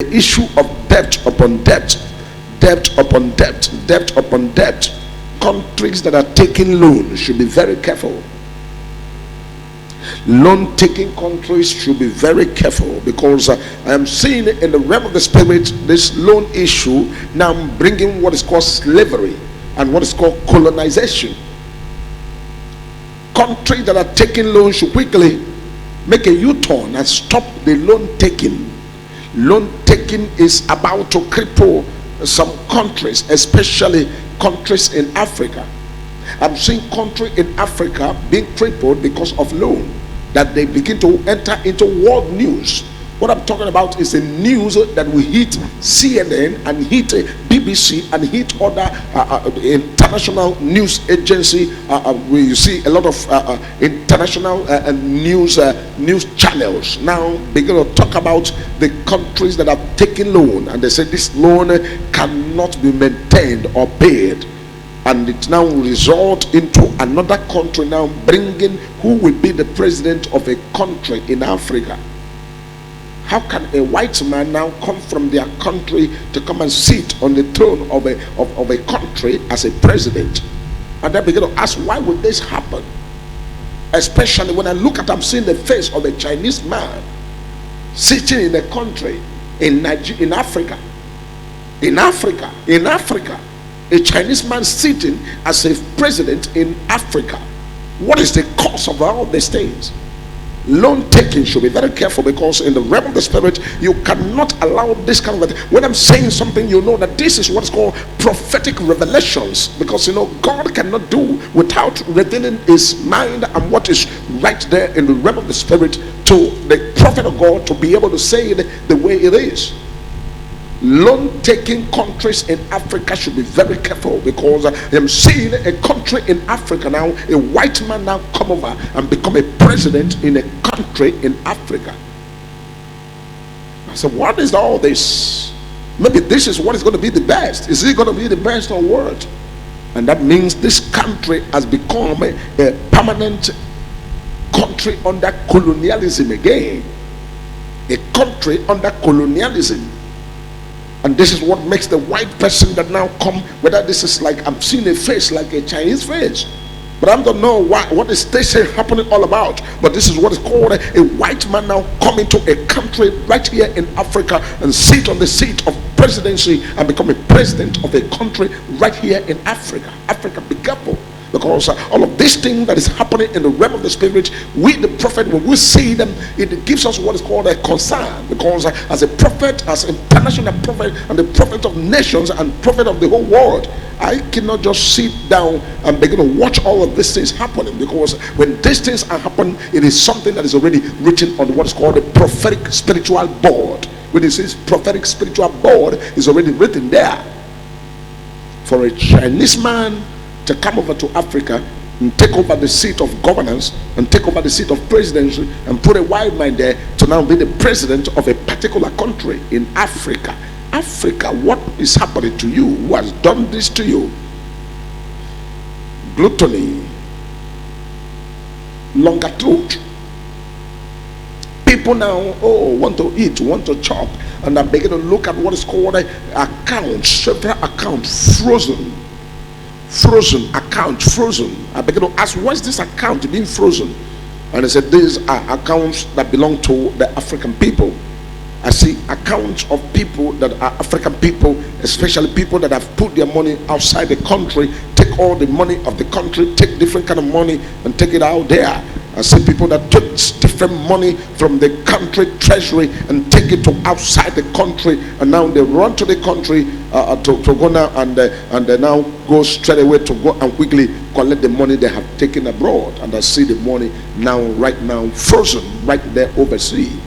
the issue of debt upon debt, debt upon debt, debt upon debt. Countries that are taking loans should be very careful. Loan taking countries should be very careful, because I am seeing in the realm of the spirit this loan issue now bringing what is called slavery and what is called colonization. Countries that are taking loans should quickly make a U-turn and stop the loan taking. Loan taking is about to cripple some countries, especially countries in Africa. I'm seeing countries in Africa being crippled because of loan, that they begin to enter into world news. What I'm talking about is the news that will hit CNN and hit BBC and hit other international news agency. Where you see a lot of international news channels now begin to talk about the countries that are taking loan, and they say this loan cannot be maintained or paid, and it now result into another country now bringing who will be the president of a country in Africa. How can a white man now come from their country to come and sit on the throne of a country as a president? And then begin to ask, why would this happen? Especially when I look at, I'm seeing the face of a Chinese man sitting in a country in Africa. In Africa, a Chinese man sitting as a president in Africa. What is the cause of all these things? Loan taking should be very careful, because in the realm of the spirit you cannot allow this kind of thing. When I'm saying something, you know that this is what's called prophetic revelations, because you know God cannot do without revealing his mind and what is right there in the realm of the spirit to the prophet of God to be able to say it the way it is. Loan taking countries in Africa should be very careful, because I am seeing a country in Africa now, a white man now come over and become a president in a country in Africa. I said, what is all this? Maybe this is what is going to be the best. Is it going to be the best or what? And that means this country has become a permanent country under colonialism again. A country under colonialism. And this is what makes the white person that now come, whether this is like, I'm seeing a face like a Chinese face, but I don't know what is this happening all about. But this is what is called a white man now coming to a country right here in Africa and sit on the seat of presidency and become a president of a country right here in Africa. Africa, be careful. Because all of this thing that is happening in the realm of the spirit, we the prophet, when we see them, it gives us what is called a concern. Because as a prophet, as an international prophet, and the prophet of nations and prophet of the whole world, I cannot just sit down and begin to watch all of these things happening. Because when these things are happening, it is something that is already written on what is called the prophetic spiritual board. When it says prophetic spiritual board, is already written there. For a Chinese man to come over to Africa and take over the seat of governance and take over the seat of presidency and put a white man there to now be the president of a particular country in Africa. Africa, what is happening to you? Who has done this to you? Gluttony, longer throat. People now want to eat, want to chop, and I'm beginning to look at what is called accounts, several accounts frozen account, frozen. I began to ask, why is this account being frozen? And they said, these are accounts that belong to the African people. I see accounts of people that are African people, especially people that have put their money outside the country, take all the money of the country, take different kind of money and take it out there. I see people that took different money from the country treasury and take it to outside the country, and now they run to the country to go now and they now go straight away to go and quickly collect the money they have taken abroad. And I see the money now, right now, frozen right there overseas.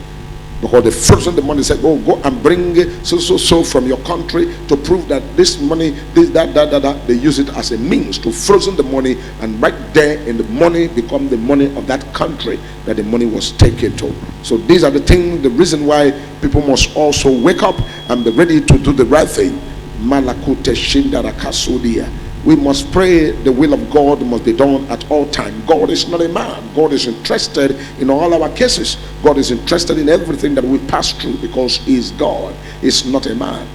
Because they frozen the money, said, oh, go and bring so from your country to prove that this money, this, that. They use it as a means to frozen the money, and right there in the money become the money of that country that the money was taken to. So these are the things, the reason why people must also wake up and be ready to do the right thing. Malakute Shindara Kasudia. We must pray the will of God must be done at all times. God is not a man. God is interested in all our cases. God is interested in everything that we pass through because he is God. He is not a man.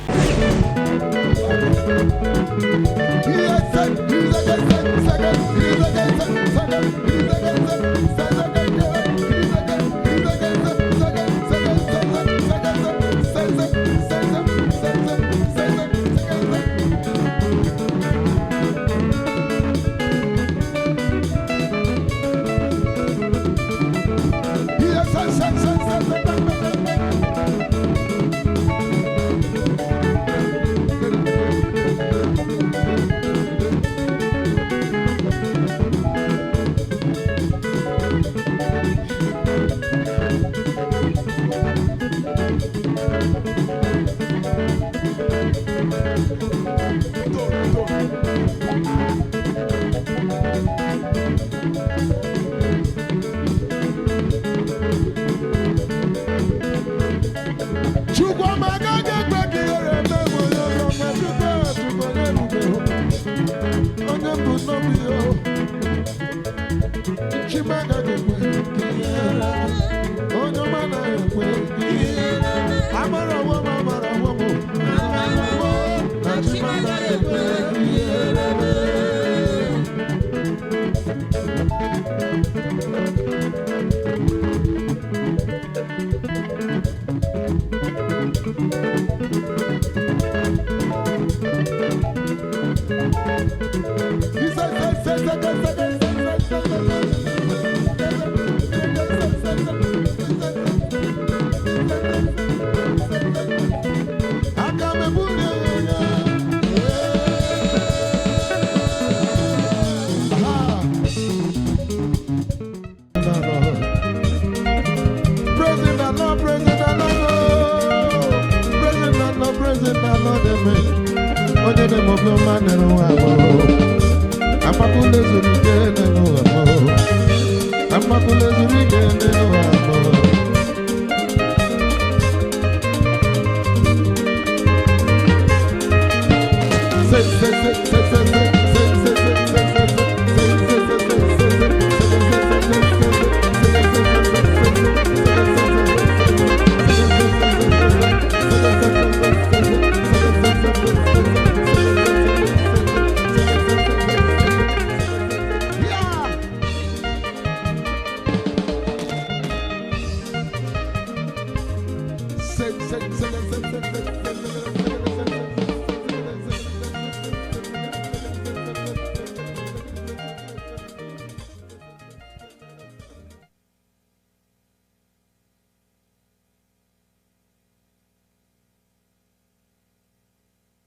I'm